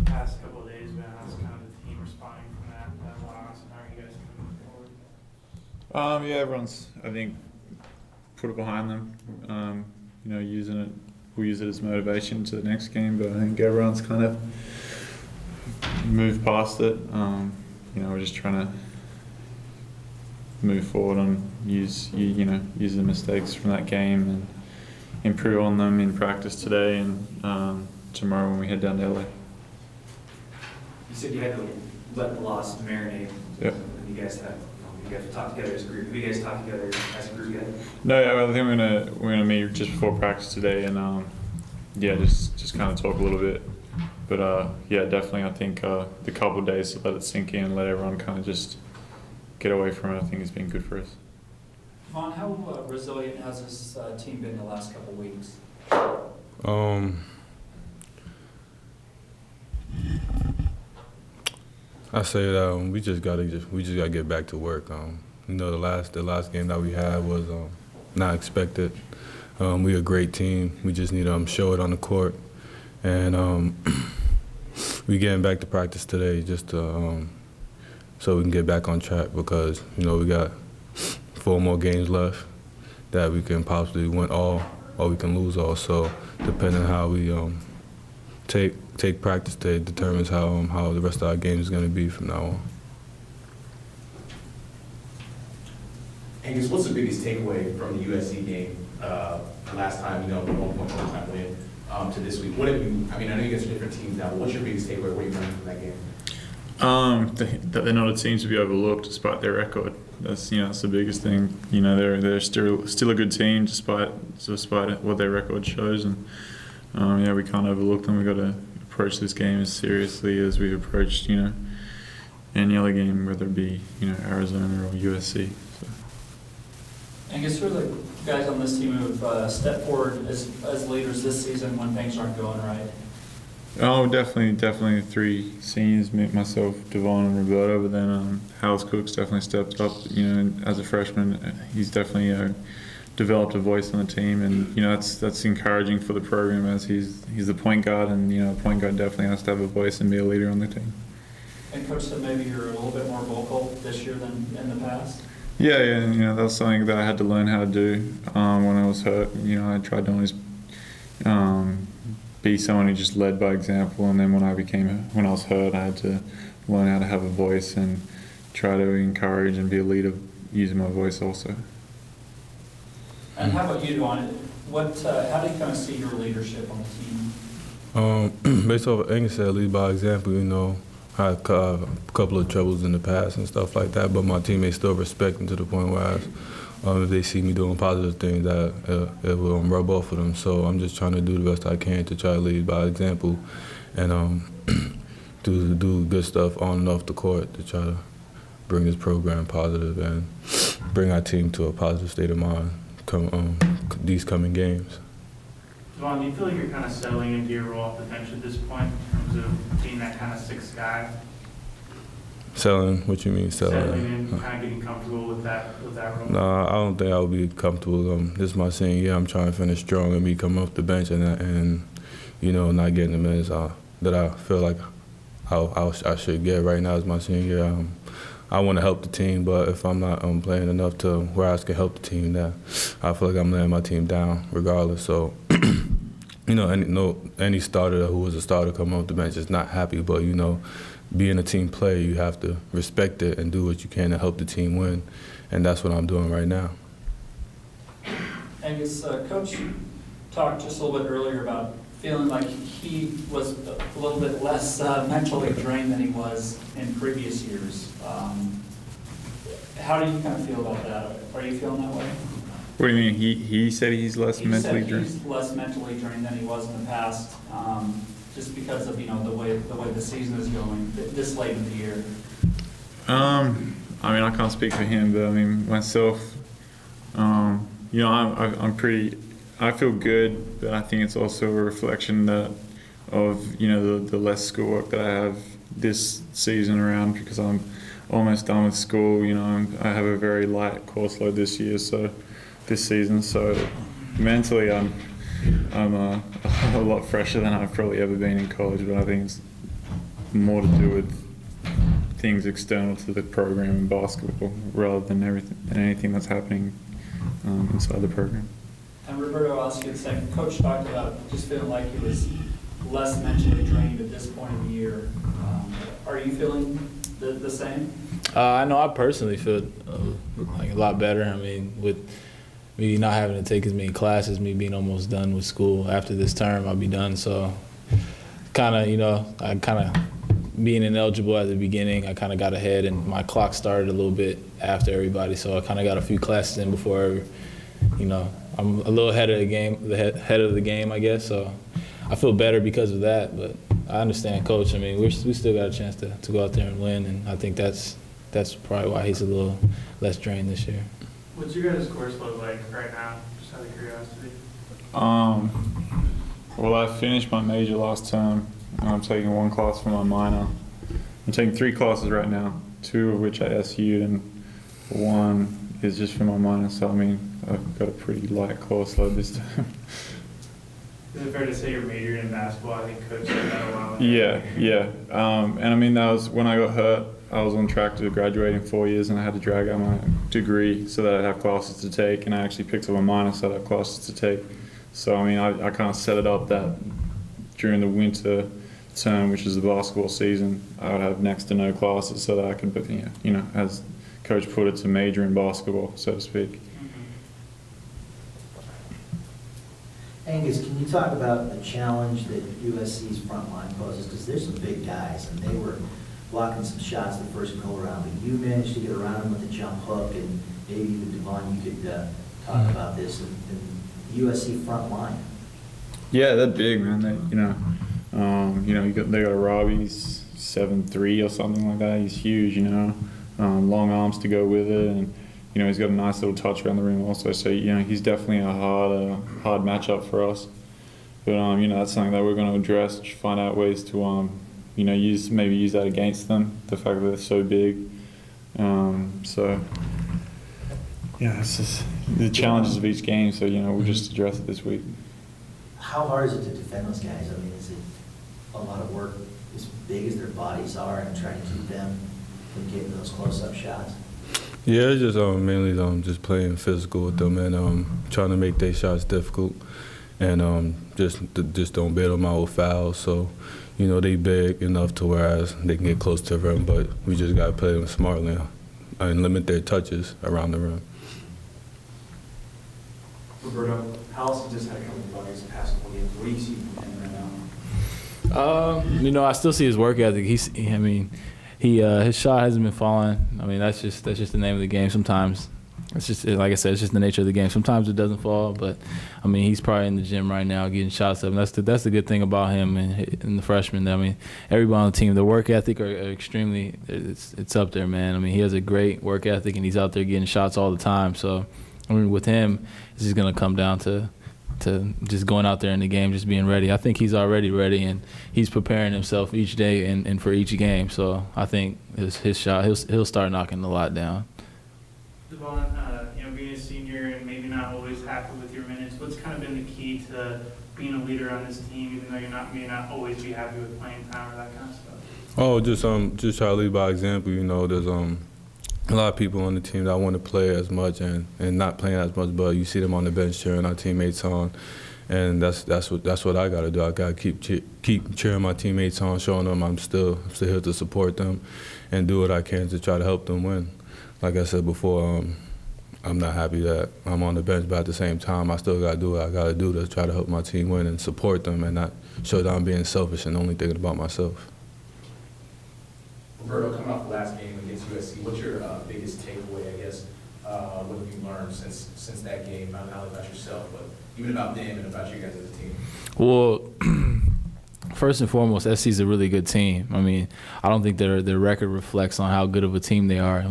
past couple of days been? How's kind of the team responding from that loss, and how are you guys moving forward? Yeah, everyone's, I think, put it behind them. Using it, we'll use it as motivation to the next game, but I think everyone's kind of moved past it. We're just trying to move forward and use the mistakes from that game and improve on them in practice today and tomorrow when we head down to LA. You said you had to let the loss marinate. Yep. You guys talked together as a group. Have you guys talked together as a group yet? No, yeah, I think we're gonna meet just before practice today and just kind of talk a little bit. But definitely I think the couple of days to let it sink in, let everyone kind of just get away from it, I think has been good for us. Devon, how resilient has this team been the last couple of weeks? I say that we just gotta get back to work. The last game that we had was not expected. We're a great team. We just need to show it on the court, and we getting back to practice today just to so we can get back on track because we got 4 more games left that we can possibly win all or we can lose all. So depending on how we take practice today determines how the rest of our game is going to be from now on. Angus, what's the biggest takeaway from the USC game last time, 1-point overtime win, to this week? What have you, I know you guys are different teams now, but what's your biggest takeaway? What are you learning from that game? That they're not a team to be overlooked despite their record. That's that's the biggest thing. They're still a good team despite what their record shows, and we can't overlook them. We've got to approach this game as seriously as we've approached any other game, whether it be Arizona or USC. So. Angus, who are the guys on this team who have stepped forward as leaders this season when things aren't going right? Oh, definitely 3 seniors, myself, Devon, and Roberto. But then Hals Cook's definitely stepped up. As a freshman, he's definitely developed a voice on the team, and that's encouraging for the program as he's the point guard, and a point guard definitely has to have a voice and be a leader on the team. And Coach said maybe you're a little bit more vocal this year than in the past. Yeah, that's something that I had to learn how to do when I was hurt. I tried to always be someone who just led by example, and then when I was hurt, I had to learn how to have a voice and try to encourage and be a leader using my voice also. And how about you, Devon? How do you kind of see your leadership on the team? Based off what Angus said, lead by example. I had a couple of troubles in the past and stuff like that, but my teammates still respect me to the point where if they see me doing positive things, that it will rub off of them. So I'm just trying to do the best I can to try to lead by example and do good stuff on and off the court to try to bring this program positive and bring our team to a positive state of mind these coming games. Devon, do you feel like you're kind of settling into your role off the bench at this point in terms of being that kind of 6th guy? Selling? What you mean selling? Settling in, kind of getting comfortable with that role? No, I don't think I would be comfortable. This is my senior year. I'm trying to finish strong and be coming off the bench and not getting the minutes that I feel like I should get right now as my senior year. I want to help the team, but if I'm not playing enough to where I can help the team, then I feel like I'm letting my team down regardless. So, any starter who was a starter coming off the bench is not happy, but being a team player, you have to respect it and do what you can to help the team win, and that's what I'm doing right now. Angus, Coach talked just a little bit earlier about feeling like he was a little bit less mentally drained than he was in previous years. How do you kind of feel about that? Are you feeling that way? What do you mean? He said he's less mentally drained? He's less mentally drained than he was in the past, just because of the way the season is going this late in the year. I can't speak for him, but myself, I feel good, but I think it's also a reflection of the less schoolwork that I have this season around because I'm almost done with school. I have a very light course load this season, so mentally I'm a lot fresher than I've probably ever been in college. But I think it's more to do with things external to the program in basketball rather than anything that's happening inside the program. And Roberto, I'll ask you the same. Coach talked about just feeling like he was less mentally drained at this point in the year. Are you feeling the same? I know I personally feel like a lot better. I mean, with me not having to take as many classes, me being almost done with school after this term, I'll be done. So kind of, I kind of being ineligible at the beginning, I kind of got ahead, and my clock started a little bit after everybody. So I kind of got a few classes in before, I'm a little ahead of the game, head of the game, I guess. So I feel better because of that. But I understand, Coach. I mean, we still got a chance to go out there and win, and I think that's probably why he's a little less drained this year. What's your guys' course look like right now, just out of curiosity? Well, I finished my major last term, and I'm taking one class for my minor. I'm taking 3 classes right now, 2 of which I SU'd, and 1 is just for my minor. So, I mean, I've got a pretty light course load this time. Is it fair to say you're majoring in basketball? I think Coach said that a while ago. Yeah. And I mean, that was when I got hurt. I was on track to graduate in 4 years, and I had to drag out my degree so that I'd have classes to take, and I actually picked up a minor so I'd have classes to take. So, I mean, I kind of set it up that during the winter term, which is the basketball season, I would have next to no classes so that I could, as Coach put it, to major in basketball, so to speak. Angus, can you talk about the challenge that USC's front line poses? Because there's some big guys, and they were blocking some shots the first go around, but you managed to get around them with a jump hook, and maybe even Devon, you could talk about this and USC front line. Yeah, they're big, man. They got a Robbie, he's 7'3" or something like that. He's huge, long arms to go with it, and he's got a nice little touch around the rim also. So he's definitely a hard matchup for us. But that's something that we're going to address, find out ways to use that against them. The fact that they're so big. It's just the challenges of each game. So we'll just address it this week. How hard is it to defend those guys? I mean, is it a lot of work as big as their bodies are and trying to keep them from getting those close-up shots? Yeah, it's just mainly just playing physical with them and trying to make their shots difficult, and just don't bail them out with fouls. So, they big enough to whereas they can get close to the rim, but we just got to play them smartly and limit their touches around the rim. Roberto, Allison just had a couple of buckets the past couple games. What do you see from him right now? I still see his work ethic. His shot hasn't been falling. I mean, that's just the name of the game. Sometimes it's just, like I said, it's just the nature of the game. Sometimes it doesn't fall, but I mean, he's probably in the gym right now getting shots up. And that's the good thing about him and the freshmen. I mean, everybody on the team, their work ethic are extremely. It's up there, man. I mean, he has a great work ethic, and he's out there getting shots all the time. So, I mean, with him, it's just gonna come down to just going out there in the game, just being ready. I think he's already ready, and he's preparing himself each day and for each game. So I think his shot, he'll start knocking a lot down. Devon, being a senior and maybe not always happy with your minutes, what's kind of been the key to being a leader on this team, even though you may not always be happy with playing time or that kind of stuff? Oh, just try to lead by example. There's a lot of people on the team that want to play as much and not playing as much, but you see them on the bench cheering our teammates on, and that's what I got to do. I got to keep cheering my teammates on, showing them I'm still here to support them, and do what I can to try to help them win. Like I said before, I'm not happy that I'm on the bench, but at the same time, I still got to do what I got to do to try to help my team win and support them, and not show that I'm being selfish and only thinking about myself. Roberto, coming off the last game against USC, what's your biggest takeaway, I guess? What have you learned since that game, not only about yourself, but even about them and about you guys as a team? Well, first and foremost, SC's a really good team. I mean, I don't think their record reflects on how good of a team they are.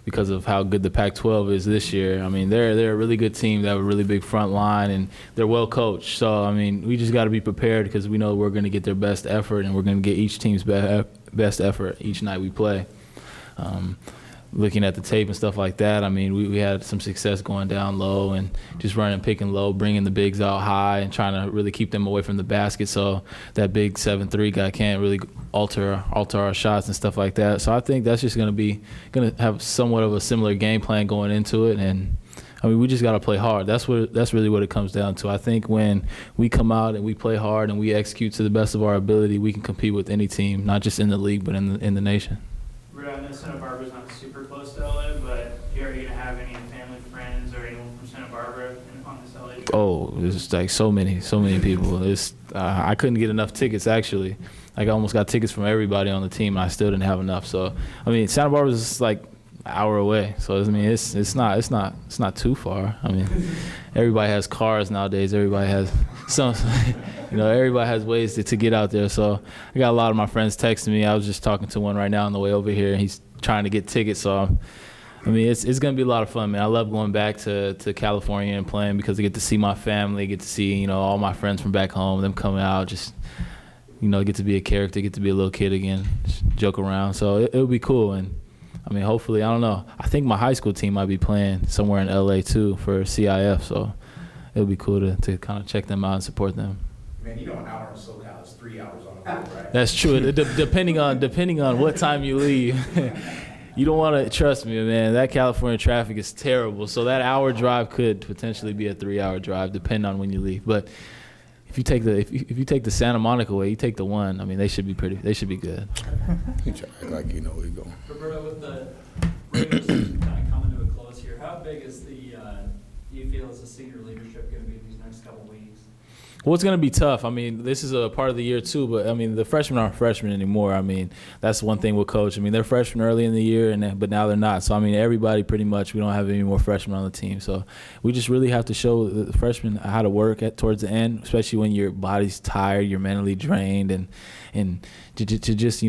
Because of how good the Pac-12 is this year. I mean, they're a really good team. They have a really big front line, and they're well coached. So, I mean, we just got to be prepared because we know we're going to get their best effort, and we're going to get each team's best effort each night we play. looking at the tape and stuff like that, I mean, we had some success going down low and just running pick and low, bringing the bigs out high and trying to really keep them away from the basket so that big 7-3 guy can't really alter our shots and stuff like that. So I think that's just going to have somewhat of a similar game plan going into it. And I mean, we just got to play hard. That's really what it comes down to. I think when we come out and we play hard and we execute to the best of our ability, we can compete with any team, not just in the league, but in the nation. I know Santa Barbara's not super close to LA, but are you going to have any family, friends, or anyone from Santa Barbara on this LA trip? Oh, there's like so many people. I couldn't get enough tickets, actually. Like, I almost got tickets from everybody on the team, and I still didn't have enough. So, I mean, Santa Barbara's like an hour away. So, I mean, it's not too far. I mean, everybody has cars nowadays. Everybody has everybody has ways to get out there. So I got a lot of my friends texting me. I was just talking to one right now on the way over here, and he's trying to get tickets. So, I mean, it's going to be a lot of fun, man. I love going back to California and playing because I get to see my family, get to see, all my friends from back home, them coming out, just, get to be a character, get to be a little kid again, just joke around. So it'll be cool. And, I mean, hopefully, I don't know. I think my high school team might be playing somewhere in L.A. too for CIF. So it'll be cool to kind of check them out and support them. Man, an hour in SoCal is 3 hours on the road, right? That's true. Depending on what time you leave. You don't want to, trust me, man, that California traffic is terrible. So that hour drive could potentially be a 3-hour drive, depending on when you leave. But if you take the Santa Monica way, you take the one, I mean, they should be good. You try to act like you know where you're going. Roberto, with the regular season kind of coming to a close here, how big is do you feel is the senior leadership going to be these next couple weeks? Well, it's going to be tough. I mean, this is a part of the year too, but I mean, the freshmen aren't freshmen anymore. I mean, that's one thing with Coach. I mean, they're freshmen early in the year, but now they're not. So, I mean, everybody pretty much, we don't have any more freshmen on the team. So we just really have to show the freshmen how to work towards the end, especially when your body's tired, you're mentally drained, and to just,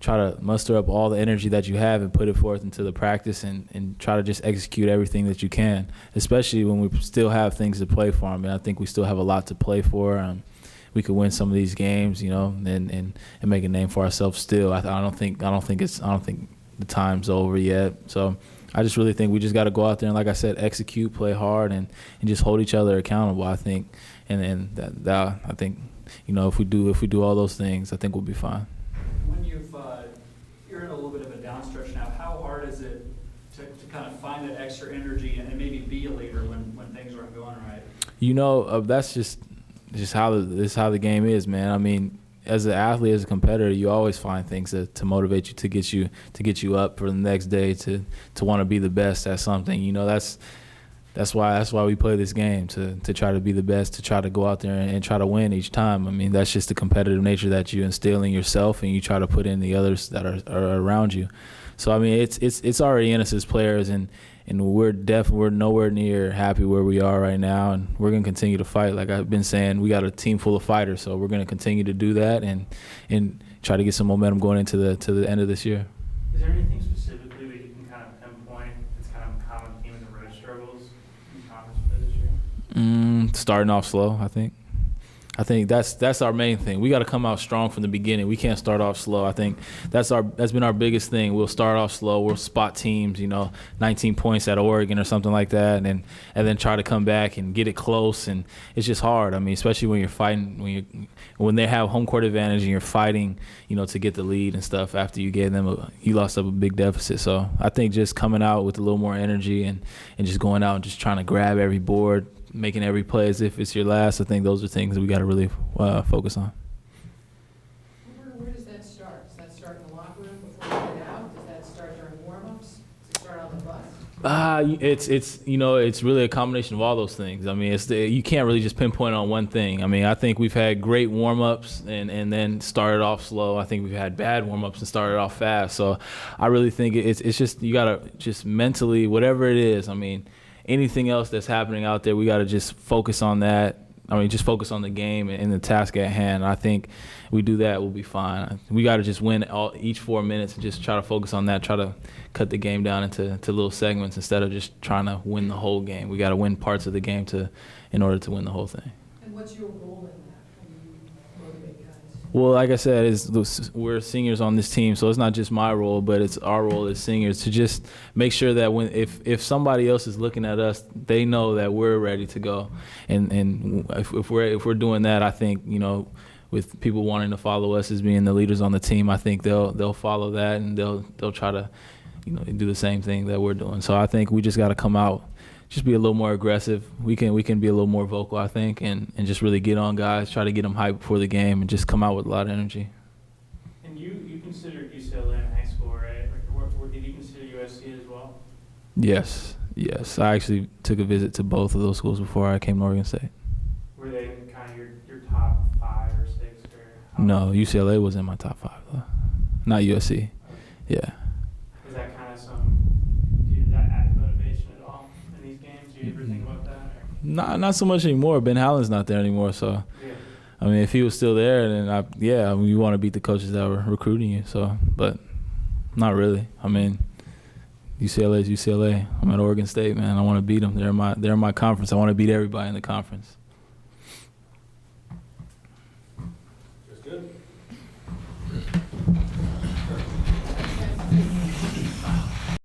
try to muster up all the energy that you have and put it forth into the practice and try to just execute everything that you can, especially when we still have things to play for. I mean, I think we still have a lot to play for. We could win some of these games, and make a name for ourselves still. I don't think the time's over yet. So I just really think we just got to go out there and, like I said, execute, play hard, and just hold each other accountable, I think. And that I think, if we do all those things, I think we'll be fine. When you're in a little bit of a down stretch now, how hard is it to kind of find that extra energy and maybe be a leader when things aren't going right? That's just how the game is, man. I mean, as an athlete, as a competitor, you always find things to motivate you, to get you up for the next day, to want to be the best at something. That's why we play this game, to try to be the best, to try to go out there and try to win each time. I mean, that's just the competitive nature that you instill in yourself, and you try to put in the others that are around you. So, I mean, it's already in us as players, and we're nowhere near happy where we are right now, and we're going to continue to fight. Like I've been saying, we got a team full of fighters, so we're going to continue to do that and try to get some momentum going into the end of this year. Is there anything specifically that you can kind of pinpoint that's kind of a common theme in the road struggles in conference play this year? Starting off slow, I think. I think that's our main thing. We got to come out strong from the beginning. We can't start off slow. I think that's been our biggest thing. We'll start off slow. We'll spot teams, 19 points at Oregon or something like that, and then try to come back and get it close. And it's just hard. I mean, especially when you're fighting, when they have home court advantage and you're fighting, to get the lead and stuff after you gave them you lost up a big deficit. So I think just coming out with a little more energy and just going out and just trying to grab every board, making every play as if it's your last. I think those are things that we got to really focus on. Where does that start? Does that start in the locker room before you get out? Does that start during warm-ups? Does it start on the bus? It's really a combination of all those things. I mean, you can't really just pinpoint on one thing. I mean, I think we've had great warm-ups and then started off slow. I think we've had bad warm-ups and started off fast. So I really think it's just, you got to just mentally, whatever it is, I mean, anything else that's happening out there, we got to just focus on that. I mean, just focus on the game and the task at hand. I think we do that, we'll be fine. We got to just win each 4 minutes and just try to focus on that, try to cut the game down into little segments instead of just trying to win the whole game. We got to win parts of the game in order to win the whole thing. And what's your role in that when you motivate guys? Well, like I said, we're seniors on this team, so it's not just my role, but it's our role as seniors to just make sure that if somebody else is looking at us, they know that we're ready to go. And if we're doing that, I think, you know, with people wanting to follow us as being the leaders on the team, I think they'll follow that, and they'll try to, you know, do the same thing that we're doing. So I think we just got to come out, just be a little more aggressive. We can be a little more vocal, I think, and just really get on guys, try to get them hyped before the game, and just come out with a lot of energy. And you considered UCLA in high school, right? Like, did you consider USC as well? Yes. I actually took a visit to both of those schools before I came to Oregon State. Were they kind of your top 5 or 6? Or No, UCLA was in my top 5, though. Not USC. Okay. Yeah. Is that kind of did that add motivation at all in these games? Do you ever think about that? Or? Not so much anymore. Ben Hallen's not there anymore, so Yeah. I mean, if he was still there, then you want to beat the coaches that were recruiting you. So, but not really. I mean, UCLA is UCLA. I'm at Oregon State, man. I want to beat them. They're in my conference. I want to beat everybody in the conference.